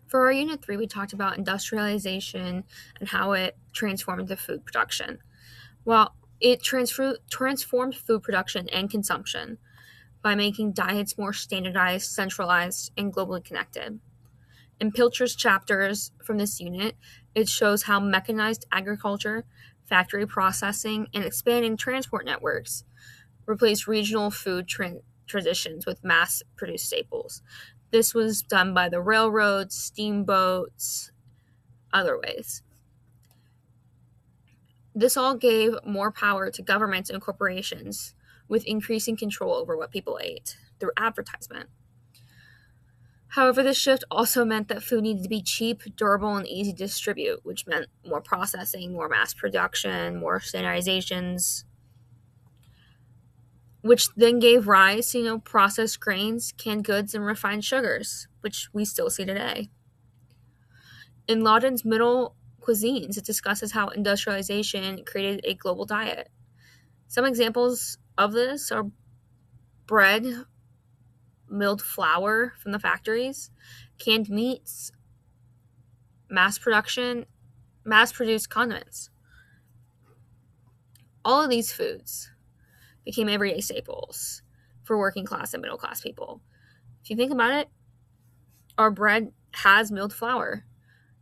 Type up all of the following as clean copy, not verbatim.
For our Unit 3, we talked about industrialization and how it transformed the food production. Well, it transformed food production and consumption by making diets more standardized, centralized, and globally connected. In Pilcher's chapters from this unit, it shows how mechanized agriculture, factory processing, and expanding transport networks replaced regional food traditions with mass produced staples. This was done by the railroads, steamboats, other ways. This all gave more power to governments and corporations with increasing control over what people ate through advertisement. However, this shift also meant that food needed to be cheap, durable, and easy to distribute, which meant more processing, more mass production, more standardizations, which then gave rise to, processed grains, canned goods, and refined sugars, which we still see today. In Lauden's Middle Cuisines, it discusses how industrialization created a global diet. Some examples of this are bread, milled flour from the factories, canned meats, mass-produced condiments. All of these foods became everyday staples for working class and middle class people. If you think about it, our bread has milled flour.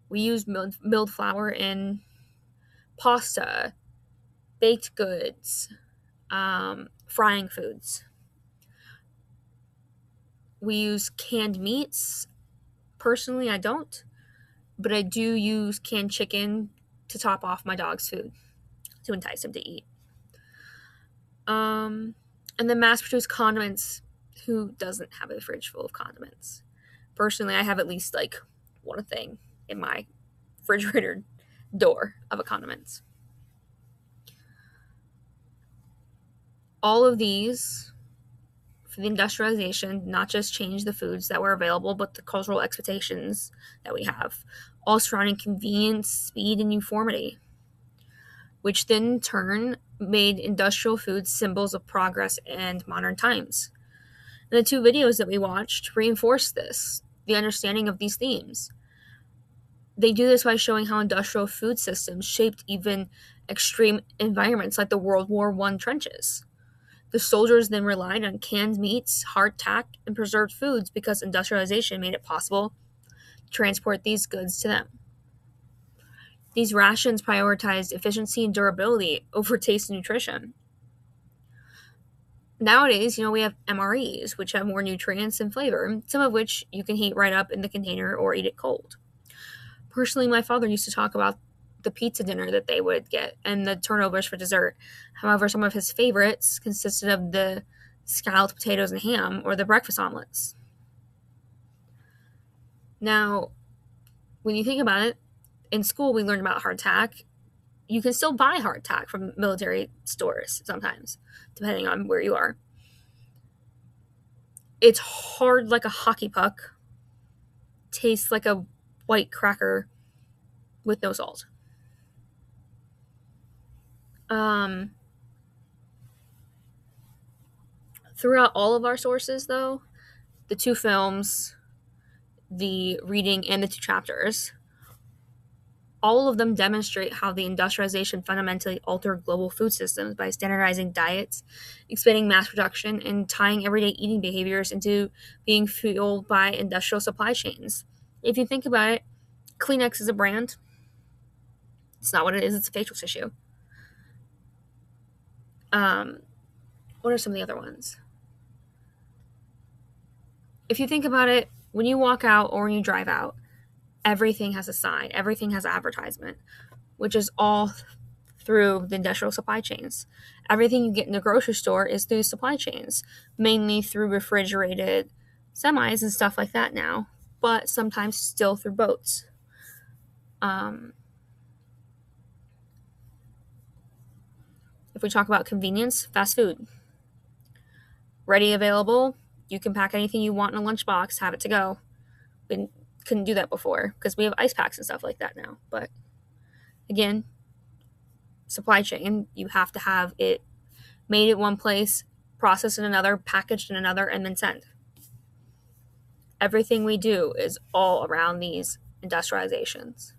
We use milled flour in pasta, baked goods, frying foods. We use canned meats. Personally, I don't, but I do use canned chicken to top off my dog's food to entice him to eat. And then mass-produced condiments. Who doesn't have a fridge full of condiments? Personally, I have at least one thing in my refrigerator door of a condiments. All of these, for the industrialization, not just change the foods that were available, but the cultural expectations that we have, all surrounding convenience, speed, and uniformity, which then in turn made industrial foods symbols of progress and modern times. And the two videos that we watched reinforce this, the understanding of these themes. They do this by showing how industrial food systems shaped even extreme environments like the World War I trenches. The soldiers then relied on canned meats, hardtack, and preserved foods because industrialization made it possible to transport these goods to them. These rations prioritized efficiency and durability over taste and nutrition. Nowadays, we have MREs, which have more nutrients and flavor, some of which you can heat right up in the container or eat it cold. Personally, my father used to talk about the pizza dinner that they would get and the turnovers for dessert. However, some of his favorites consisted of the scalloped potatoes and ham or the breakfast omelets. Now, when you think about it, in school we learned about hardtack. You can still buy hardtack from military stores sometimes, depending on where you are. It's hard like a hockey puck, tastes like a white cracker with no salt. Throughout all of our sources, though, the two films, the reading, and the two chapters, all of them demonstrate how the industrialization fundamentally altered global food systems by standardizing diets, expanding mass production, and tying everyday eating behaviors into being fueled by industrial supply chains. If you think about it, Kleenex is a brand. It's not what it is. It's a facial tissue. What are some of the other ones? If you think about it, when you walk out or when you drive out, everything has a sign. Everything has advertisement, which is all through the industrial supply chains. Everything you get in the grocery store is through supply chains, mainly through refrigerated semis and stuff like that now, but sometimes still through boats. If we talk about convenience, fast food. Ready, available, you can pack anything you want in a lunchbox, have it to go. We couldn't do that before because we have ice packs and stuff like that now. But again, supply chain, you have to have it made at one place, processed in another, packaged in another, and then sent. Everything we do is all around these industrializations.